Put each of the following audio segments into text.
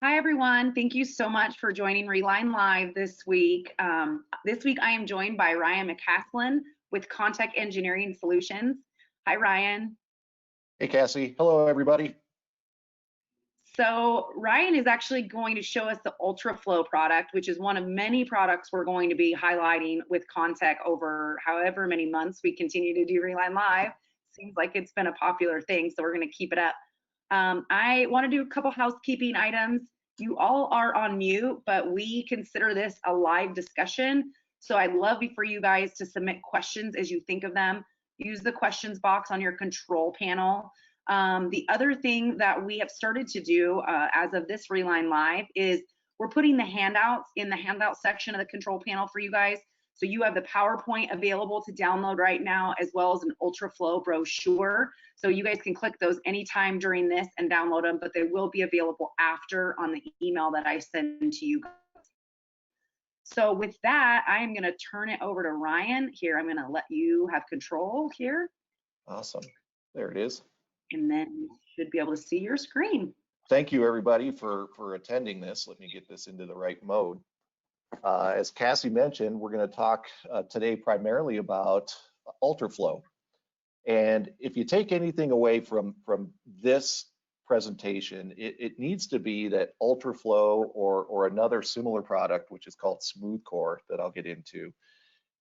Hi, everyone. Thank you so much for joining Reline Live this week. This week, I am joined by Rian McCaslin with Contech Engineered Solutions. Hi, Ryan. Hey, Cassie. Hello, everybody. So Ryan is actually going to show us the Ultra Flo product, which is one of many products we're going to be highlighting with Contech over however many months we continue to do Reline Live. Seems like it's been a popular thing, so we're going to keep it up. I want to do a couple housekeeping items. You all are on mute, but we consider this a live discussion. So I'd love for you guys to submit questions as you think of them. Use the questions box on your control panel. The other thing that we have started to do as of this Reline Live is we're putting the handouts in the handout section of the control panel for you guys. So you have the PowerPoint available to download right now, as well as an Ultra Flo brochure. So you guys can click those anytime during this and download them, but they will be available after on the email that I send to you guys. So with that, I am going to turn it over to Ryan. Here, I'm going to let you have control here. Awesome. There it is. And then you should be able to see your screen. Thank you, everybody, for attending this. Let me get this into the right mode. As Cassie mentioned, we're going to talk today primarily about UltraFlo. And if you take anything away from this presentation, it needs to be that UltraFlo or another similar product, which is called Smooth Core, that I'll get into,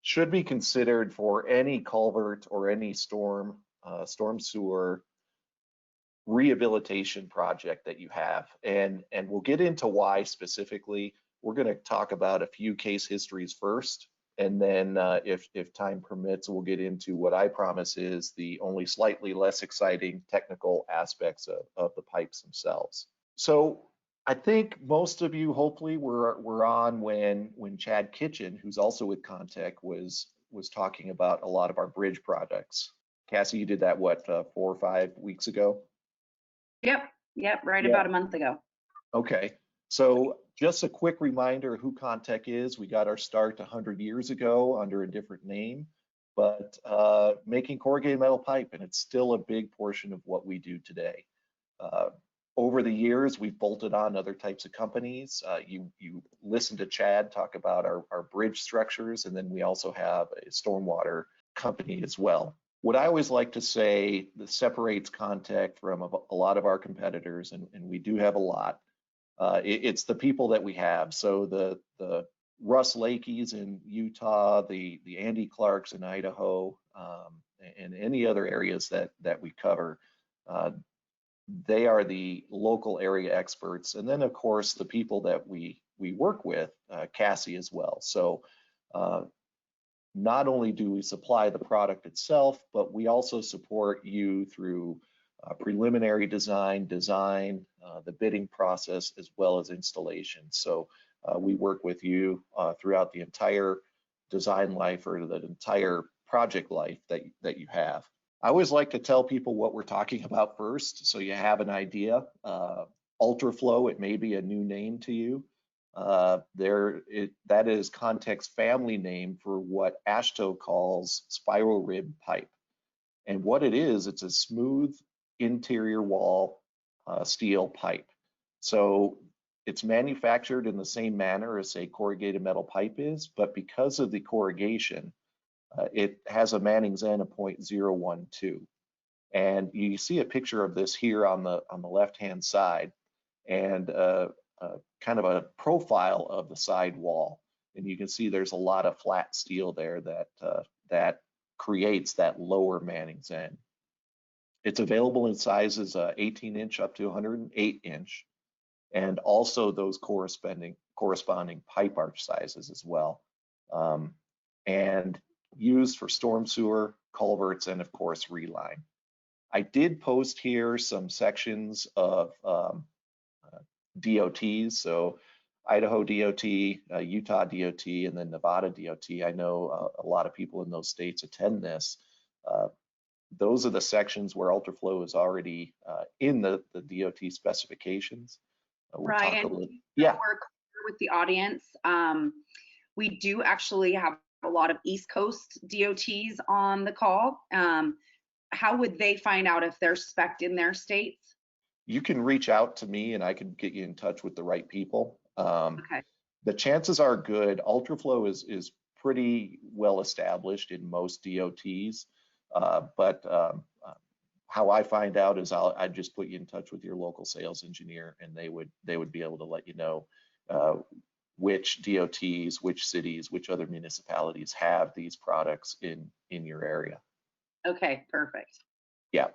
should be considered for any culvert or any storm sewer rehabilitation project that you have. And we'll get into why specifically. We're going to talk about a few case histories first, and then if time permits, we'll get into what I promise is the only slightly less exciting technical aspects of the pipes themselves. So I think most of you hopefully were on when Chad Kitchen, who's also with Contech, was talking about a lot of our bridge projects. Cassie, you did that what 4 or 5 weeks ago? Yep, right about a month ago. Okay. So just a quick reminder who Contech is. We got our start 100 years ago under a different name, but making corrugated metal pipe, and it's still a big portion of what we do today. Over the years, we've bolted on other types of companies. You listen to Chad talk about our bridge structures, and then we also have a stormwater company as well. What I always like to say that separates Contech from a lot of our competitors, and we do have a lot, it's the people that we have. So the Russ Lakeys in Utah, the Andy Clarks in Idaho, and any other areas that we cover, they are the local area experts. And then of course the people that we work with, Cassie as well. So not only do we supply the product itself, but we also support you through preliminary design, the bidding process, as well as installation. So we work with you throughout the entire design life or the entire project life that you have. I always like to tell people what we're talking about first, so you have an idea. UltraFlo, it may be a new name to you. That is Contech's family name for what AASHTO calls spiral rib pipe. And what it is, it's a smooth interior wall steel pipe. So it's manufactured in the same manner as a corrugated metal pipe is, but because of the corrugation, it has a Manning's N of 0.012. And you see a picture of this here on the left-hand side, and kind of a profile of the side wall. And you can see there's a lot of flat steel there that creates that lower Manning's N. It's available in sizes 18-inch up to 108-inch, and also those corresponding pipe arch sizes as well, and used for storm sewer, culverts, and of course Reline. I did post here some sections of DOTs, so Idaho DOT, Utah DOT, and then Nevada DOT. I know a lot of people in those states attend this. Those are the sections where UltraFlo is already in the DOT specifications. Ryan, yeah. Work with the audience. We do actually have a lot of East Coast DOTs on the call. How would they find out if they're spec'd in their states? you can reach out to me and I can get you in touch with the right people. Okay. The chances are good. UltraFlo is pretty well established in most DOTs, but how I find out is I'd just put you in touch with your local sales engineer, and they would be able to let you know which DOTs, which cities, which other municipalities have these products in your area. Okay, perfect. Yeah.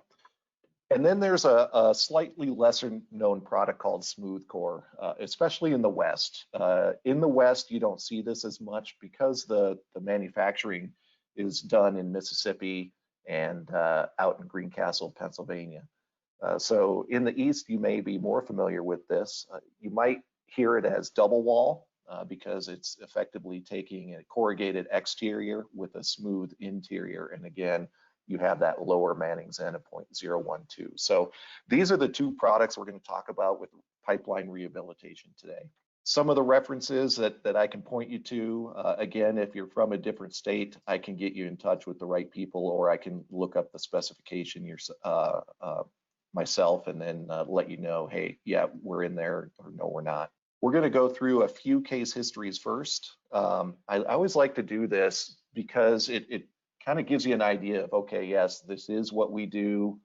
And then there's a slightly lesser known product called Smooth Core, especially in the West. In the West, you don't see this as much because the manufacturing is done in Mississippi and out in Greencastle, Pennsylvania. So in the East, you may be more familiar with this. You might hear it as double wall because it's effectively taking a corrugated exterior with a smooth interior. And again, you have that lower Manning's N of 0.012. So these are the two products we're going to talk about with pipeline rehabilitation today. Some of the references that I can point you to, again, if you're from a different state, I can get you in touch with the right people, or I can look up the specification myself and then let you know, hey, yeah, we're in there, or no, we're not. We're going to go through a few case histories first. I always like to do this because it kind of gives you an idea of, okay, yes, this is what we do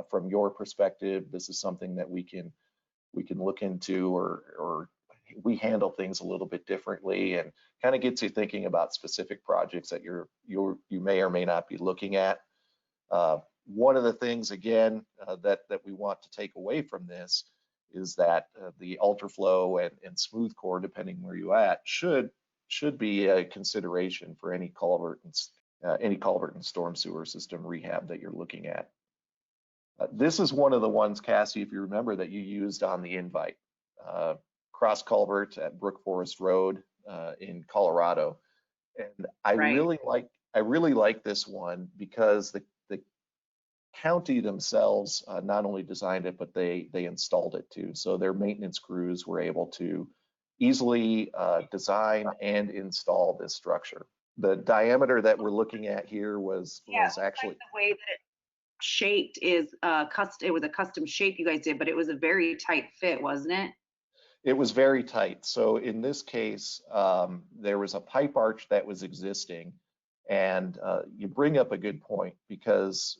from your perspective. This is something that we can look into, or we handle things a little bit differently, and kind of gets you thinking about specific projects that you may or may not be looking at. One of the things, again, that we want to take away from this is that the UltraFlo and Smooth Core, depending where you're at, should be a consideration for any culvert and storm sewer system rehab that you're looking at. This is one of the ones, Cassie, if you remember, that you used on the invite, cross culvert at Brook Forest Road in Colorado, and I really like this one because the county themselves not only designed it, but they installed it too. So their maintenance crews were able to easily design and install this structure. The diameter that we're looking at here was actually like the way that it shaped is custom. It was a custom shape you guys did, but it was a very tight fit, wasn't it? It was very tight. So in this case, there was a pipe arch that was existing, and you bring up a good point, because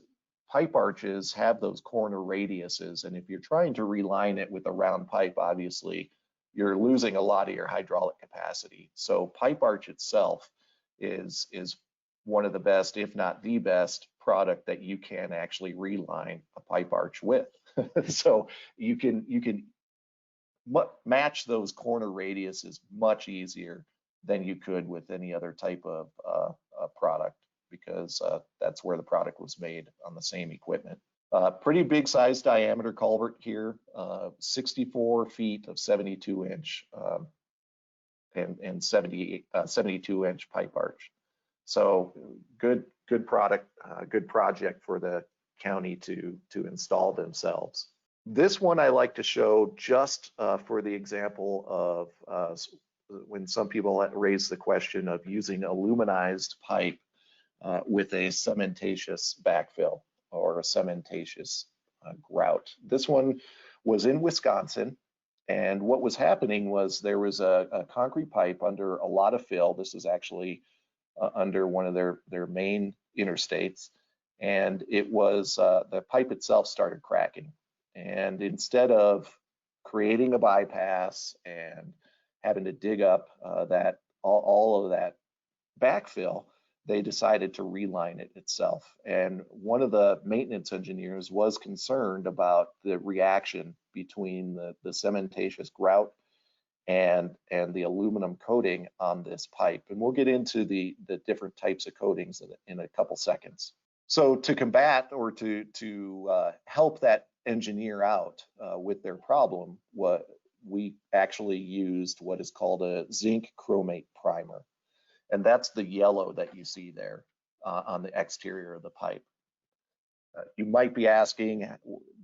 pipe arches have those corner radiuses, and if you're trying to reline it with a round pipe, obviously you're losing a lot of your hydraulic capacity. So pipe arch itself is one of the best, if not the best, product that you can actually reline a pipe arch with. So you can match those corner radiuses much easier than you could with any other type of product, because that's where the product was made, on the same equipment. Pretty big size diameter culvert here, 64 feet of 72 inch and 72 inch pipe arch. So good product, good project for the county to install themselves. This one I like to show just for the example of when some people raise the question of using aluminized pipe with a cementatious backfill or a cementatious grout. This one was in Wisconsin, and what was happening was there was a concrete pipe under a lot of fill. This is actually under one of their main interstates, and it was the pipe itself started cracking. And instead of creating a bypass and having to dig up all of that backfill, they decided to reline it itself. And one of the maintenance engineers was concerned about the reaction between the cementatious grout and the aluminum coating on this pipe. And we'll get into the different types of coatings in a couple seconds. So to combat, or to help that engineer out with their problem, what we actually used what is called a zinc chromate primer. And that's the yellow that you see there on the exterior of the pipe. You might be asking,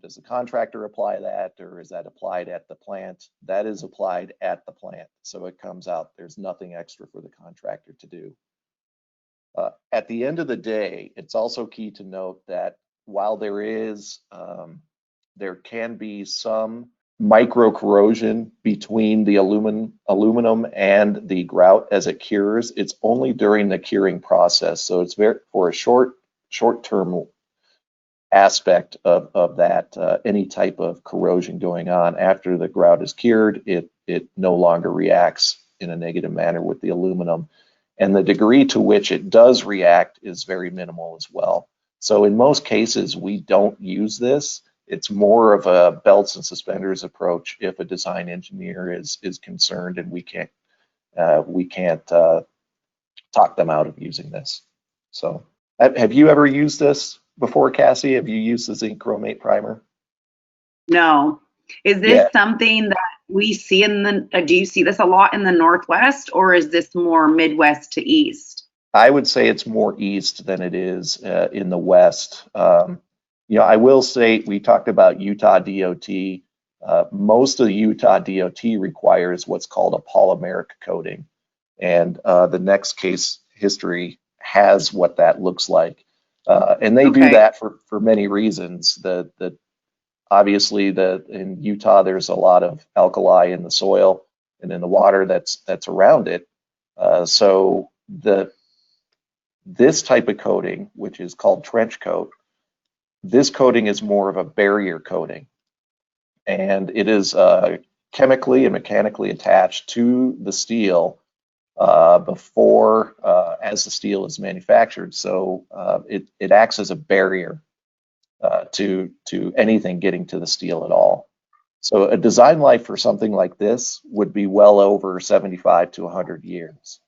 does the contractor apply that, or is that applied at the plant? That is applied at the plant. So it comes out, there's nothing extra for the contractor to do. At the end of the day, it's also key to note that while there is there can be some micro corrosion between the aluminum and the grout as it cures. It's only during the curing process, so it's very for a short-term aspect of that. Any type of corrosion going on after the grout is cured, it no longer reacts in a negative manner with the aluminum, and the degree to which it does react is very minimal as well. So in most cases, we don't use this. It's more of a belts and suspenders approach if a design engineer is concerned, and we can't talk them out of using this. So have you ever used this before, Cassie? Have you used the zinc chromate primer? No. Is this something that we see in the, do you see this a lot in the Northwest, or is this more Midwest to East? I would say it's more East than it is in the West. You know, I will say, we talked about Utah DOT. Most of the Utah DOT requires what's called a polymeric coating. And the next case history has what that looks like. And they do that for many reasons. Obviously, in Utah, there's a lot of alkali in the soil and in the water that's around it. So this type of coating, which is called trench coat, this coating is more of a barrier coating, and it is chemically and mechanically attached to the steel before as the steel is manufactured. So it acts as a barrier to anything getting to the steel at all. So a design life for something like this would be well over 75 to 100 years.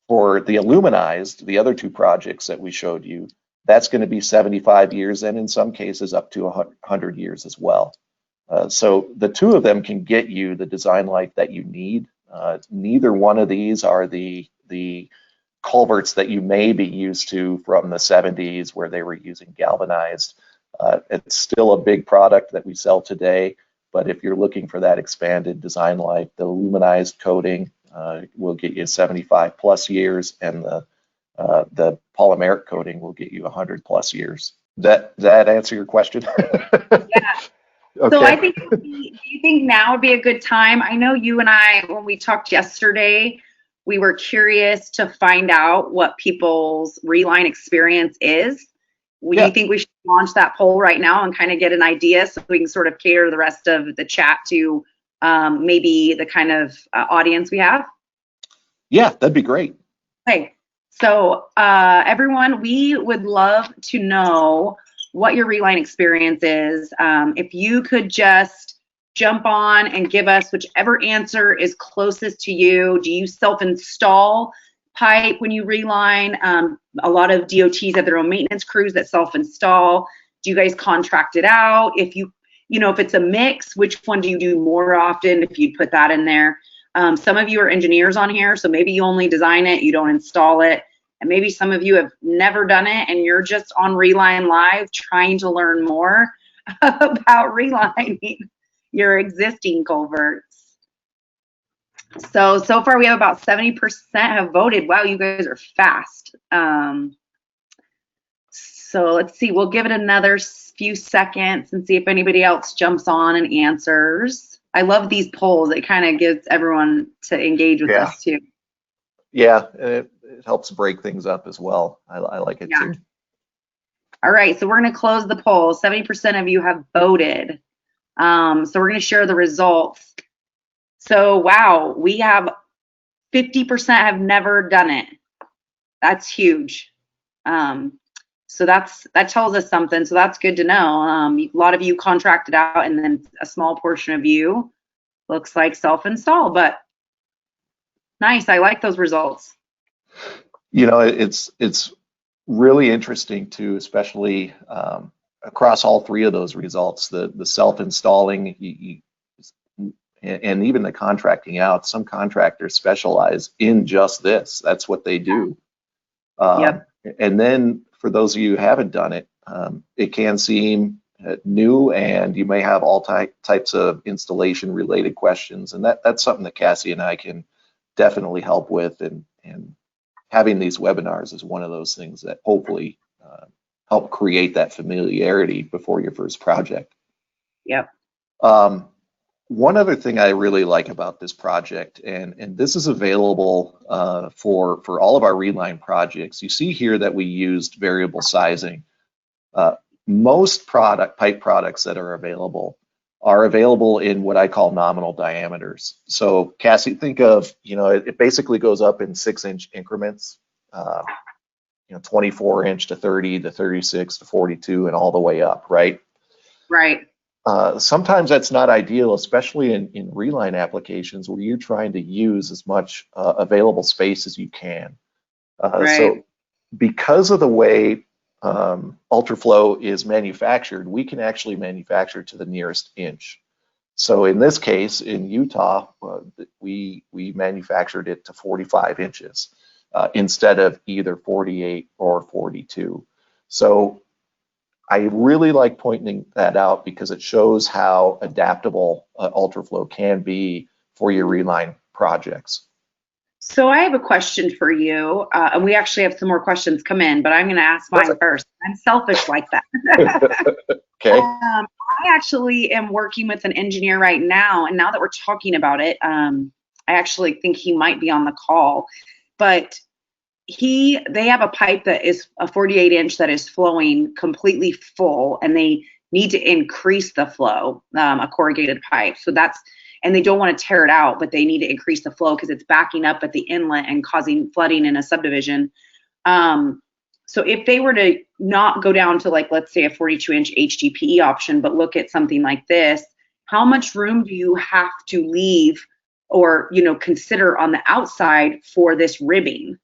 For the aluminized, the other two projects that we showed you, that's going to be 75 years, and in some cases up to 100 years as well. So the two of them can get you the design life that you need. Neither one of these are the culverts that you may be used to from the 70s, where they were using galvanized. It's still a big product that we sell today, but if you're looking for that expanded design life, the aluminized coating will get you 75 plus years, and the polymeric coating will get you 100 plus years. Does that answer your question? Yeah. Okay. So I think, do you think now would be a good time? I know you and I, when we talked yesterday, we were curious to find out what people's Reline experience is. Do you think we should launch that poll right now and kind of get an idea, so we can sort of cater the rest of the chat to maybe the kind of audience we have? Yeah, that'd be great. Okay. So everyone, we would love to know what your Reline experience is. If you could just jump on and give us whichever answer is closest to you. Do you self-install pipe when you reline? A lot of DOTs have their own maintenance crews that self-install. Do you guys contract it out? If if it's a mix, which one do you do more often, if you'd put that in there? Some of you are engineers on here, so maybe you only design it, you don't install it. And maybe some of you have never done it and you're just on Reline Live trying to learn more about relining your existing culverts. So far we have about 70% have voted. Wow, you guys are fast. So let's see, we'll give it another few seconds and see if anybody else jumps on and answers. I love these polls. It kind of gives everyone to engage with us too. Yeah, it helps break things up as well. I like it too. All right, so we're going to close the poll. 70% of you have voted. So we're going to share the results. So wow, we have 50% have never done it. That's huge. So that tells us something. So that's good to know. A lot of you contracted out, and then a small portion of you looks like self-install, but nice. I like those results. You know, it's really interesting too, especially across all three of those results, the self-installing and even the contracting out. Some contractors specialize in just this. That's what they do. And then for those of you who haven't done it, it can seem new, and you may have all types of installation related questions, and that's something that Cassie and I can definitely help with, and having these webinars is one of those things that hopefully help create that familiarity before your first project. Yep. One other thing I really like about this project, and this is available for all of our Reline projects. You see here that we used variable sizing. Most pipe products that are available in what I call nominal diameters. So Cassie, think of, it basically goes up in 6-inch increments, 24-inch to 30 to 36 to 42 and all the way up, right? Right. Sometimes that's not ideal, especially in Reline applications where you're trying to use as much available space as you can. Right. So because of the way UltraFlo is manufactured, we can actually manufacture to the nearest inch. So in this case, in Utah, we manufactured it to 45 inches instead of either 48 or 42. So I really like pointing that out because it shows how adaptable UltraFlo can be for your Reline projects. So I have a question for you, and we actually have some more questions come in, but I'm going to ask mine first. I'm selfish like that. Okay. I actually am working with an engineer right now, and now that we're talking about it, I actually think he might be on the call, but they have a pipe that is a 48-inch that is flowing completely full, and they need to increase the flow, a corrugated pipe. So and they don't want to tear it out, but they need to increase the flow because it's backing up at the inlet and causing flooding in a subdivision. So if they were to not go down to, like, let's say a 42-inch HDPE option, but look at something like this, how much room do you have to leave or, consider on the outside for this ribbing?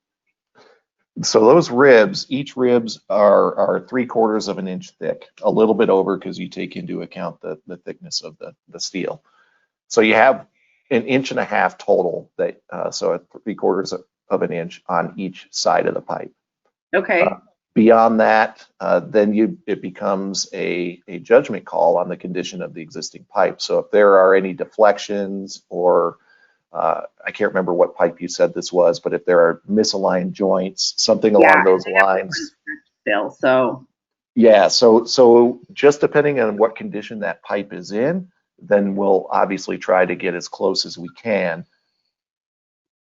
So those ribs, each ribs are 3/4 of an inch thick, a little bit over because you take into account the thickness of the steel. So you have 1.5 inches total, so 3/4 of an inch on each side of the pipe. Okay. Beyond that, then it becomes a judgment call on the condition of the existing pipe. So if there are any deflections or I can't remember what pipe you said this was, but if there are misaligned joints, something along those lines. Still, so. Yeah, so just depending on what condition that pipe is in, then we'll obviously try to get as close as we can.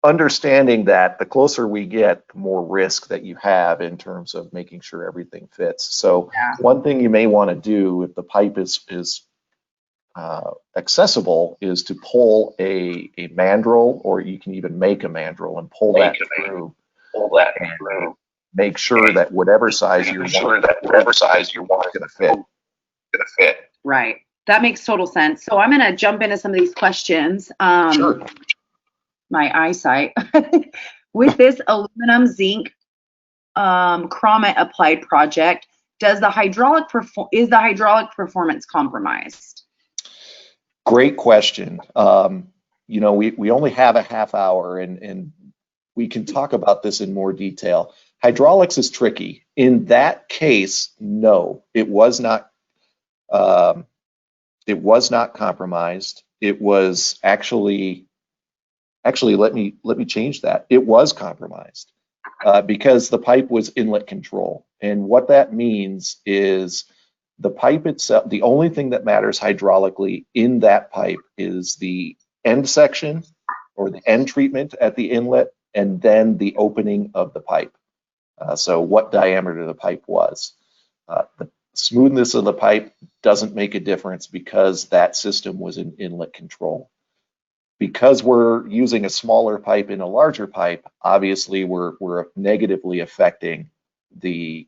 Understanding that the closer we get, the more risk that you have in terms of making sure everything fits. So one thing you may want to do if the pipe is accessible is to pull a mandrel, or you can even make a mandrel and pull that through. Make sure that whatever size you want is going to fit. Right. That makes total sense. So I'm going to jump into some of these questions. Sure. My eyesight. With this aluminum zinc Crommet applied project, is the hydraulic performance compromised? Great question. We only have a half hour, and we can talk about this in more detail. Hydraulics is tricky. In that case, no, it was not. It was not compromised. It was actually let me change that. It was compromised because the pipe was inlet control, and what that means is the pipe itself. The only thing that matters hydraulically in that pipe is the end section or the end treatment at the inlet, and then the opening of the pipe. So what diameter the pipe was. The smoothness of the pipe doesn't make a difference because that system was in inlet control. Because we're using a smaller pipe in a larger pipe, obviously we're negatively affecting the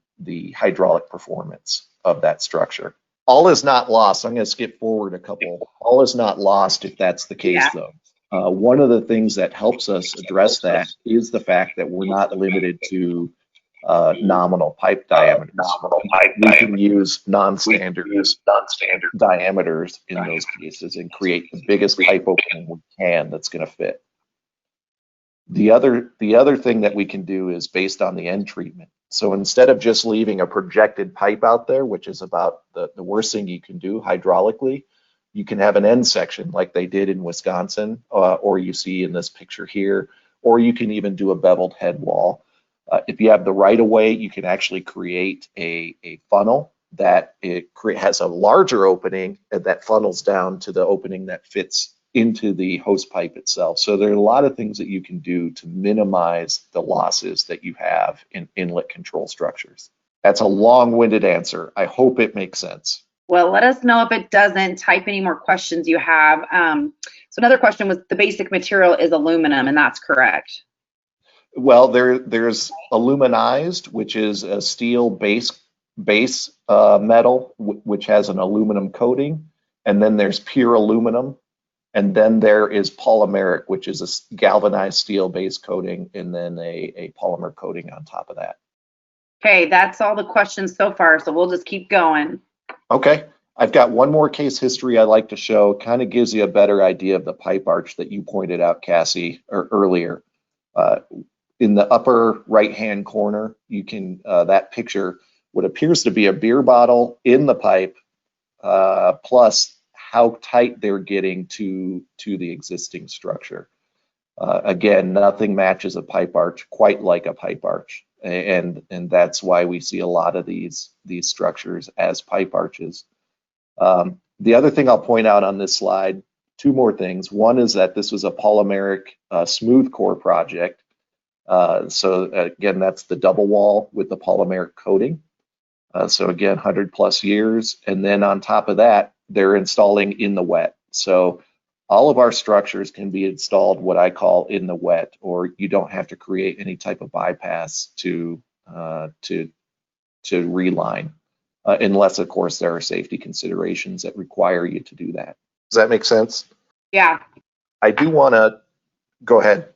hydraulic performance of that structure. All is not lost. I'm going to skip forward a couple. All is not lost if that's the case, though. One of the things that helps us address that is the fact that we're not limited to nominal pipe diameters. We can use non-standard diameters in those cases and create the biggest pipe opening we can that's going to fit. The other thing that we can do is based on the end treatment. So instead of just leaving a projected pipe out there, which is about the worst thing you can do hydraulically, you can have an end section like they did in Wisconsin, or you see in this picture here, or you can even do a beveled head wall. If you have the right of way, you can actually create a funnel that has a larger opening and that funnels down to the opening that fits into the hose pipe itself. So there are a lot of things that you can do to minimize the losses that you have in inlet control structures. That's a long-winded answer. I hope it makes sense. Well, let us know if it doesn't. Type any more questions you have. So another question was, the basic material is aluminum, and that's correct. Well, there's aluminized, which is a steel base metal, which has an aluminum coating, and then there's pure aluminum, and then there is polymeric, which is a galvanized steel base coating, and then a polymer coating on top of that. Okay, that's all the questions so far, so we'll just keep going. Okay, I've got one more case history I'd like to show. Kind of gives you a better idea of the pipe arch that you pointed out, Cassie, earlier. In the upper right-hand corner, you can that picture, what appears to be a beer bottle in the pipe, plus how tight they're getting to the existing structure. Again, nothing matches a pipe arch quite like a pipe arch, and that's why we see a lot of these structures as pipe arches. The other thing I'll point out on this slide, two more things. One is that this was a polymeric smooth core project. So again, that's the double wall with the polymeric coating. So again, 100+ years. And then on top of that, they're installing in the wet. So all of our structures can be installed what I call in the wet, or you don't have to create any type of bypass to reline, unless of course there are safety considerations that require you to do that. Does that make sense? Yeah. I do want to go ahead.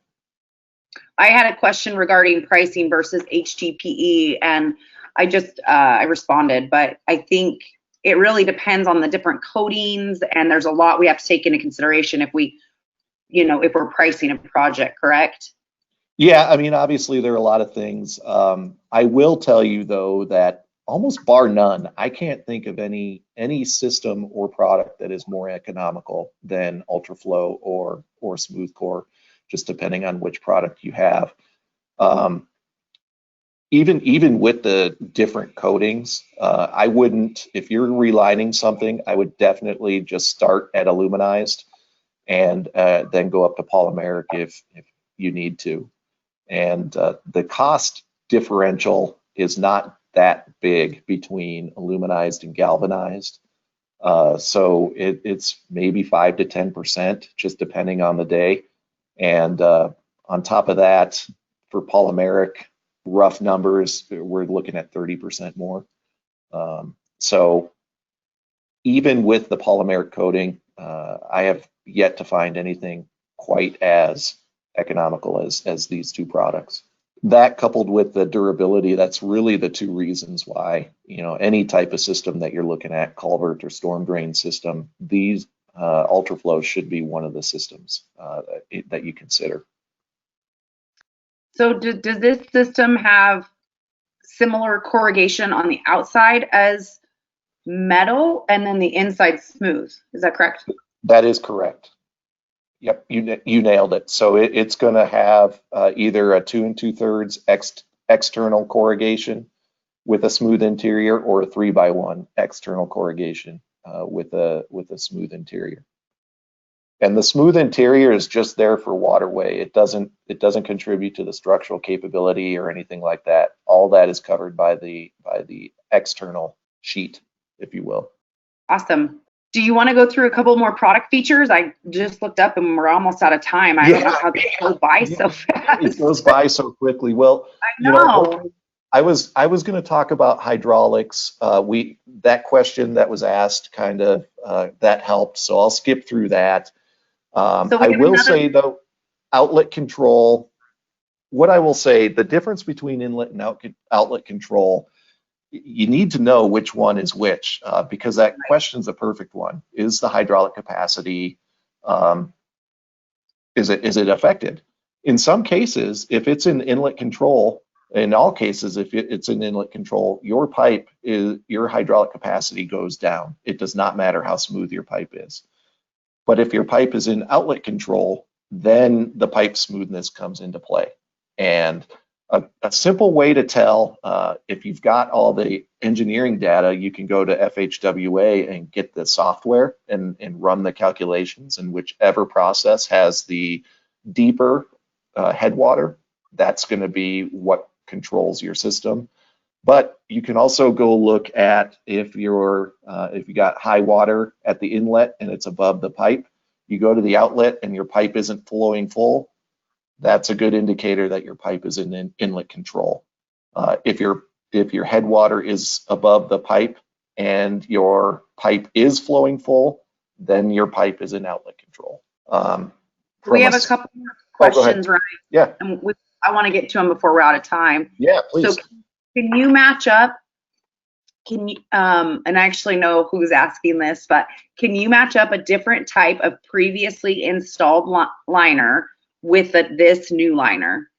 I had a question regarding pricing versus HDPE, and I responded, but I think it really depends on the different coatings, and there's a lot we have to take into consideration if we're pricing a project, correct? Yeah, I mean, obviously there are a lot of things. I will tell you though that almost bar none, I can't think of any system or product that is more economical than UltraFlo or smooth core, just depending on which product you have. Even with the different coatings, I wouldn't, if you're relining something, I would definitely just start at aluminized and then go up to polymeric if you need to. And the cost differential is not that big between aluminized and galvanized. So it's maybe 5 to 10%, just depending on the day. And on top of that, for polymeric, rough numbers, we're looking at 30% more. So even with the polymeric coating, I have yet to find anything quite as economical as these two products. That coupled with the durability, that's really the two reasons why, any type of system that you're looking at, culvert or storm drain system, these UltraFlo should be one of the systems that you consider. So does this system have similar corrugation on the outside as metal, and then the inside smooth? Is that correct? That is correct. Yep, you nailed it. So it's going to have either a 2 2/3 external corrugation with a smooth interior, or a 3x1 external corrugation with a smooth interior. And the smooth interior is just there for waterway. It doesn't contribute to the structural capability or anything like that. All that is covered by the external sheet, if you will. Awesome. Do you want to go through a couple more product features? I just looked up and we're almost out of time. I don't know how it goes by so fast. It goes by so quickly. Well, I know. I was going to talk about hydraulics. That question that was asked kind of that helped, so I'll skip through that. I will say though, outlet control. What I will say, the difference between inlet and outlet control, you need to know which one is which, because that question's a perfect one. Is the hydraulic capacity, is it affected? In some cases, if it's in inlet control, in all cases, if it's in inlet control, your hydraulic capacity goes down. It does not matter how smooth your pipe is. But if your pipe is in outlet control, then the pipe smoothness comes into play. And A simple way to tell, if you've got all the engineering data, you can go to FHWA and get the software and run the calculations, and whichever process has the deeper headwater, that's going to be what controls your system. But you can also go look at if you got high water at the inlet and it's above the pipe, you go to the outlet and your pipe isn't flowing full, that's a good indicator that your pipe is in inlet control. If your headwater is above the pipe and your pipe is flowing full, then your pipe is in outlet control. We have a couple more questions, Ryan. Yeah. And I want to get to them before we're out of time. Yeah, please. So can you match up? And I actually know who's asking this, but can you match up a different type of previously installed liner with this new liner?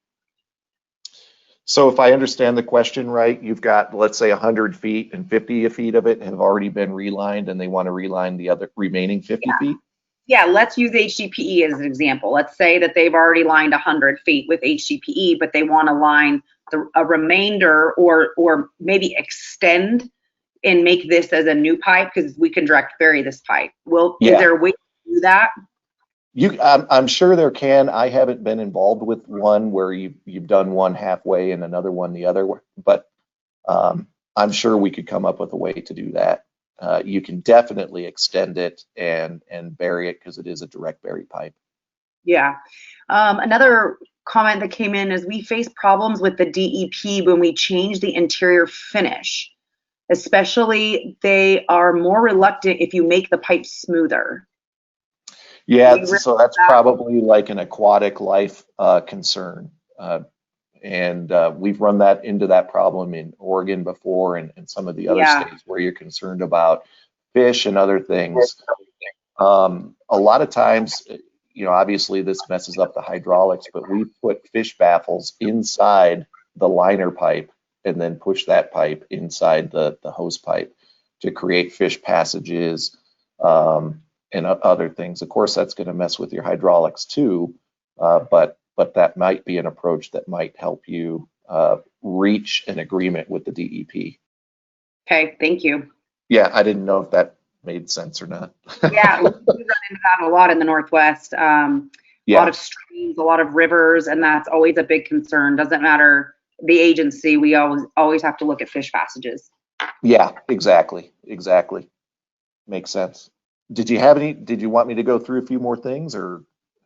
So if I understand the question right, you've got, let's say, 100 feet and 50 feet of it have already been relined and they want to reline the other remaining 50 feet? Yeah, let's use HDPE as an example. Let's say that they've already lined 100 feet with HDPE, but they want to line a remainder or maybe extend and make this as a new pipe, because we can direct bury this pipe. Is there a way to do that? I'm sure there can. I haven't been involved with one where you've done one halfway and another one the other way, but I'm sure we could come up with a way to do that. You can definitely extend it and bury it because it is a direct bury pipe. Yeah. Another comment that came in is we face problems with the DEP when we change the interior finish. Especially, they are more reluctant if you make the pipe smoother. Yeah, so that's probably like an aquatic life concern. And we've run that into that problem in Oregon before and some of the other states where you're concerned about fish and other things. A lot of times, obviously this messes up the hydraulics, but we put fish baffles inside the liner pipe and then push that pipe inside the hose pipe to create fish passages and other things. Of course, that's going to mess with your hydraulics too, but that might be an approach that might help you reach an agreement with the DEP. Okay, thank you. Yeah, I didn't know if that made sense or not. Yeah, we run into that a lot in the Northwest. A lot of streams, a lot of rivers, and that's always a big concern. Doesn't matter the agency, we always have to look at fish passages. Yeah, exactly. Makes sense. Did you want me to go through a few more things, or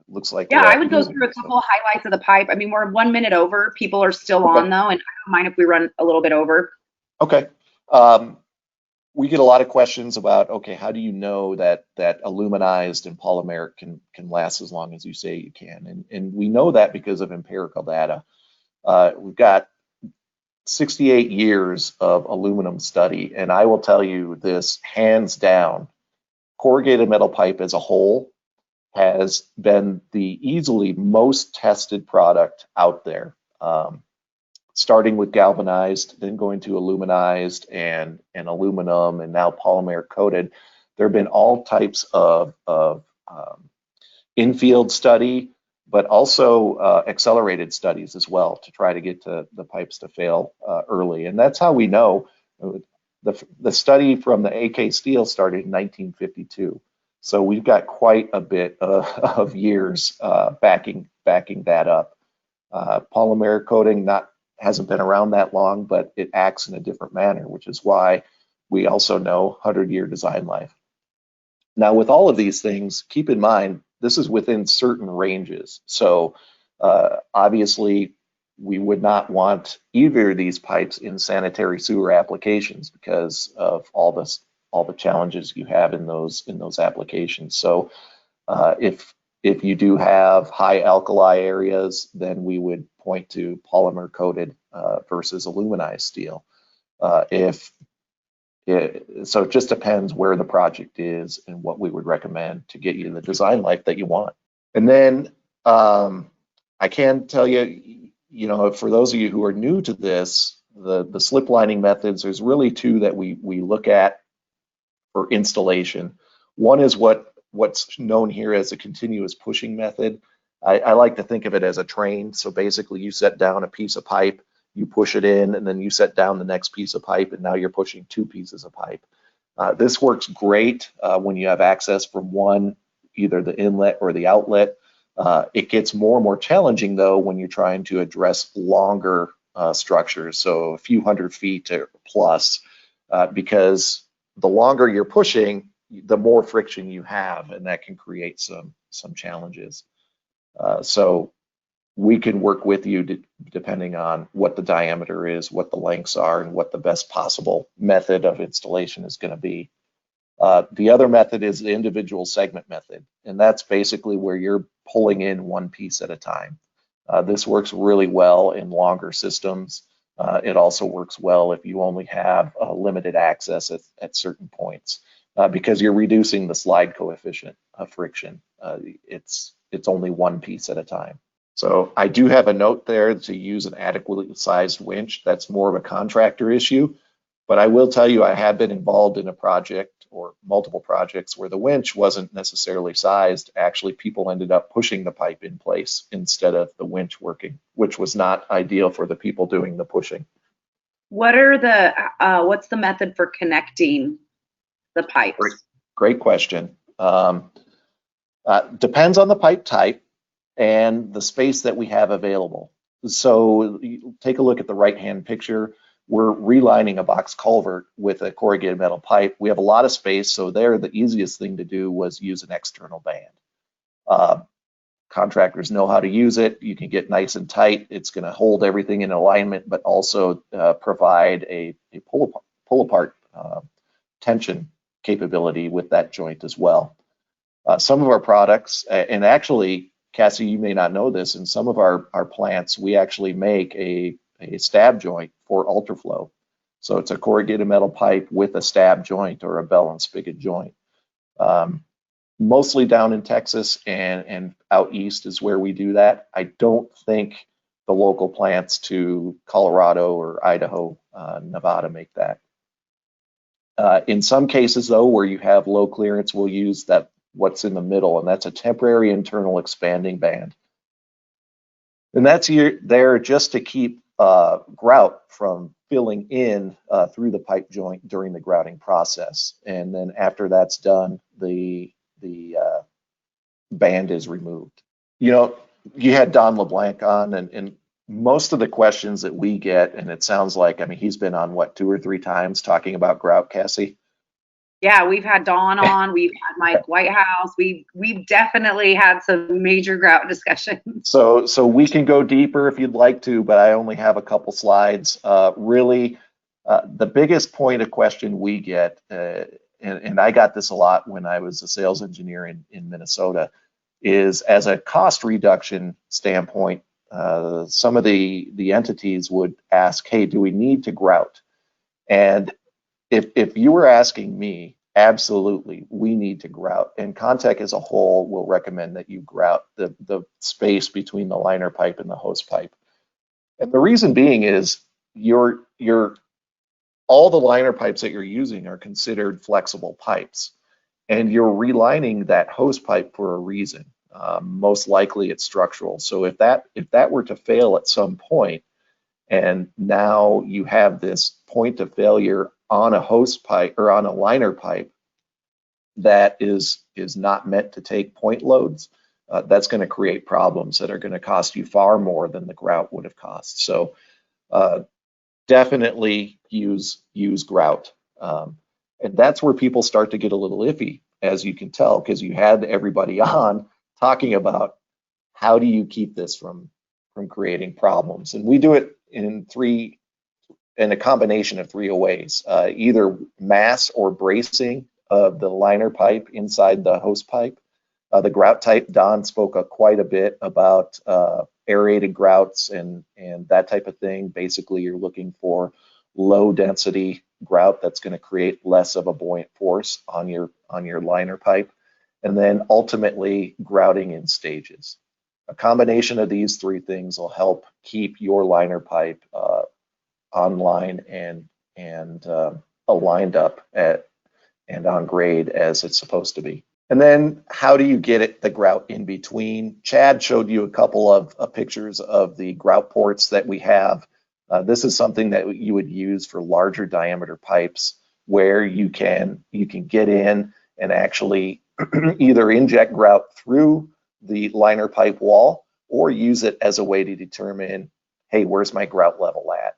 looks like? Yeah, I would go through a couple of highlights of the pipe. I mean, we're 1 minute over. People are still on though, and I don't mind if we run a little bit over. Okay. We get a lot of questions about, okay, how do you know that aluminized and polymer can last as long as you say you can? And we know that because of empirical data. We've got 68 years of aluminum study, and I will tell you this hands down, corrugated metal pipe as a whole has been the easily most tested product out there. Starting with galvanized, then going to aluminized and aluminum, and now polymer coated. There have been all types of in-field study, but also accelerated studies as well to try to get to the pipes to fail early. And that's how we know. The study from the AK Steel started in 1952. So we've got quite a bit of years backing that up. Polymer coating hasn't been around that long, but it acts in a different manner, which is why we also know 100-year design life. Now, with all of these things, keep in mind, this is within certain ranges. So obviously, we would not want either of these pipes in sanitary sewer applications because of all the challenges you have in those applications. So if you do have high alkali areas, then we would point to polymer coated versus aluminized steel. So it just depends where the project is and what we would recommend to get you the design life that you want. And then I can tell you, for those of you who are new to this, the sliplining methods, there's really two that we look at for installation. One is what's known here as a continuous pushing method. I like to think of it as a train. So basically you set down a piece of pipe, you push it in, and then you set down the next piece of pipe, and now you're pushing two pieces of pipe. This works great when you have access from one, either the inlet or the outlet. It gets more and more challenging though when you're trying to address longer structures, so a few hundred feet or plus, because the longer you're pushing, the more friction you have, and that can create some challenges. So we can work with you depending on what the diameter is, what the lengths are, and what the best possible method of installation is going to be. The other method is the individual segment method, and that's basically where you're pulling in one piece at a time. This works really well in longer systems. It also works well if you only have limited access at certain points, because you're reducing the slide coefficient of friction. It's only one piece at a time. So I do have a note there to use an adequately sized winch. That's more of a contractor issue, but I will tell you I have been involved in a project or multiple projects where the winch wasn't necessarily sized. Actually, people ended up pushing the pipe in place instead of the winch working, which was not ideal for the people doing the pushing. What are the what's the method for connecting the pipes? Great question. Depends on the pipe type and the space that we have available. So take a look at the right-hand picture. We're relining a box culvert with a corrugated metal pipe. We have a lot of space, so there the easiest thing to do was use an external band. Contractors know how to use it. You can get nice and tight. It's going to hold everything in alignment, but also provide a pull-apart tension capability with that joint as well. Some of our products, and actually, Cassie, you may not know this, in some of our plants, we actually make a stab joint for Ultra Flo. So it's a corrugated metal pipe with a stab joint or a bell and spigot joint. Mostly down in Texas and out east is where we do that. I don't think the local plants to Colorado or Idaho, Nevada make that. In some cases though, where you have low clearance, we'll use that what's in the middle, and that's a temporary internal expanding band. And that's there just to keep grout from filling in through the pipe joint during the grouting process. And then after that's done, the band is removed. You know, you had Don LeBlanc on, and most of the questions that we get, and it sounds like, I mean, he's been on what, 2 or 3 times talking about grout, Cassie? Yeah, we've had Dawn on, we've had Mike Whitehouse, we've definitely had some major grout discussions. So we can go deeper if you'd like to, but I only have a couple slides. Really, the biggest point of question we get, and I got this a lot when I was a sales engineer in Minnesota, is as a cost reduction standpoint, some of the entities would ask, hey, do we need to grout? And if you were asking me, absolutely, we need to grout. And Contech as a whole will recommend that you grout the space between the liner pipe and the hose pipe. And the reason being is all the liner pipes that you're using are considered flexible pipes. And you're relining that hose pipe for a reason. Most likely it's structural. So if that were to fail at some point, and now you have this point of failure on a hose pipe or on a liner pipe that is not meant to take point loads, that's going to create problems that are going to cost you far more than the grout would have cost. So definitely use grout. And that's where people start to get a little iffy, as you can tell, because you had everybody on talking about how do you keep this from creating problems. And we do it in a combination of 3 ways, either mass or bracing of the liner pipe inside the hose pipe. The grout type, Don spoke quite a bit about aerated grouts and that type of thing. Basically, you're looking for low density grout that's going to create less of a buoyant force on your liner pipe. And then ultimately grouting in stages. A combination of these 3 things will help keep your liner pipe online and aligned up and on grade as it's supposed to be. And then how do you get the grout in between? Chad showed you a couple of pictures of the grout ports that we have. This is something that you would use for larger diameter pipes where you can get in and actually either inject grout through the liner pipe wall or use it as a way to determine, hey, where's my grout level at?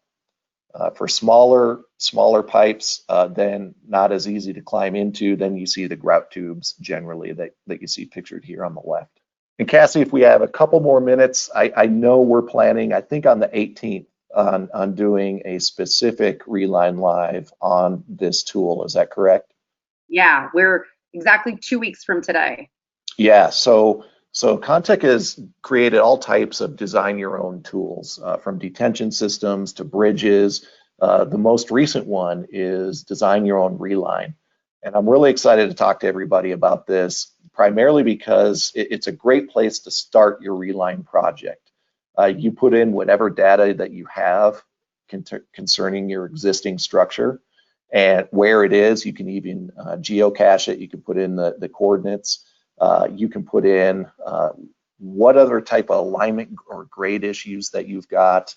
For smaller pipes, then not as easy to climb into. Then you see the grout tubes generally that you see pictured here on the left. And Cassie, if we have a couple more minutes, I know we're planning, I think on the 18th, on doing a specific Reline Live on this tool. Is that correct? Yeah, we're exactly 2 weeks from today. Yeah, so Contech has created all types of design your own tools, from detention systems to bridges. The most recent one is design your own Reline. And I'm really excited to talk to everybody about this, primarily because it's a great place to start your Reline project. You put in whatever data that you have concerning your existing structure and where it is. You can even geocache it. You can put in the coordinates. You can put in what other type of alignment or grade issues that you've got,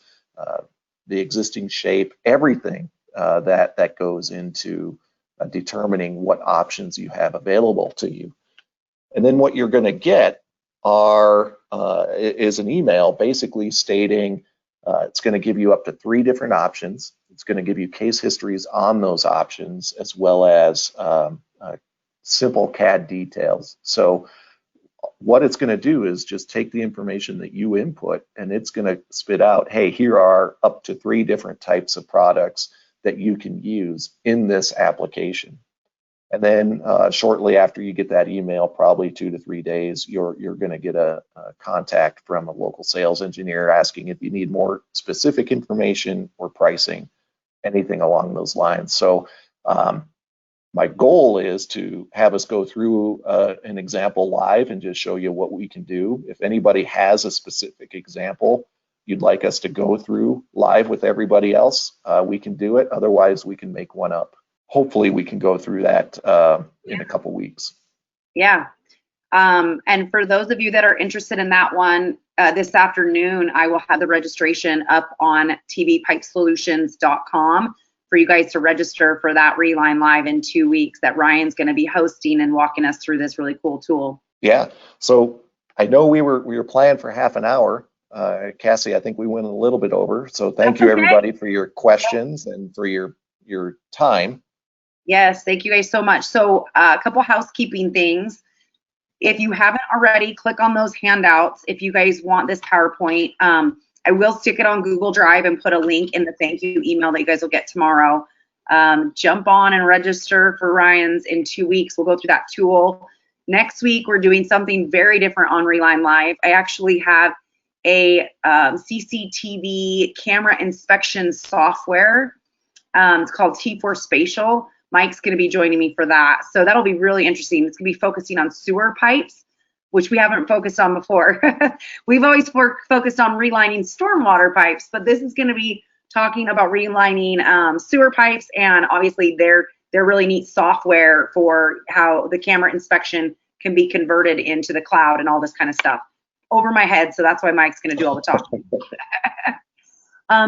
the existing shape, everything that goes into determining what options you have available to you. And then what you're going to get is an email basically stating it's going to give you up to 3 different options. It's going to give you case histories on those options as well as simple CAD details. So what it's going to do is just take the information that you input and it's going to spit out, hey, here are up to 3 different types of products that you can use in this application. And then shortly after you get that email, probably 2 to 3 days, you're going to get a contact from a local sales engineer asking if you need more specific information or pricing, anything along those lines. So my goal is to have us go through an example live and just show you what we can do. If anybody has a specific example you'd like us to go through live with everybody else, we can do it. Otherwise, we can make one up. Hopefully, we can go through that in a couple weeks. Yeah. And for those of you that are interested in that one, this afternoon, I will have the registration up on tvpipesolutions.com for you guys to register for that Reline Live in 2 weeks that Ryan's going to be hosting and walking us through this really cool tool. Yeah. So I know we were planned for half an hour. Cassie, I think we went a little bit over. So thank you, everybody, for your questions and for your time. Yes, thank you guys so much. So a couple housekeeping things. If you haven't already, click on those handouts. If you guys want this PowerPoint, I will stick it on Google Drive and put a link in the thank you email that you guys will get tomorrow. Jump on and register for Ryan's in 2 weeks. We'll go through that tool. Next week, we're doing something very different on Reline Live. I actually have a CCTV camera inspection software. It's called T4 Spatial. Mike's going to be joining me for that. So that'll be really interesting. It's going to be focusing on sewer pipes, which we haven't focused on before. We've always focused on relining stormwater pipes, but this is going to be talking about relining sewer pipes, and obviously their really neat software for how the camera inspection can be converted into the cloud and all this kind of stuff. Over my head, so that's why Mike's going to do all the talking.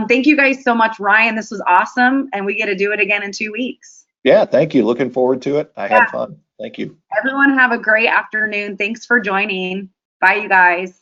Thank you guys so much, Ryan. This was awesome, and we get to do it again in 2 weeks. Yeah, thank you. Looking forward to it. I had fun. Thank you. Everyone have a great afternoon. Thanks for joining. Bye, you guys.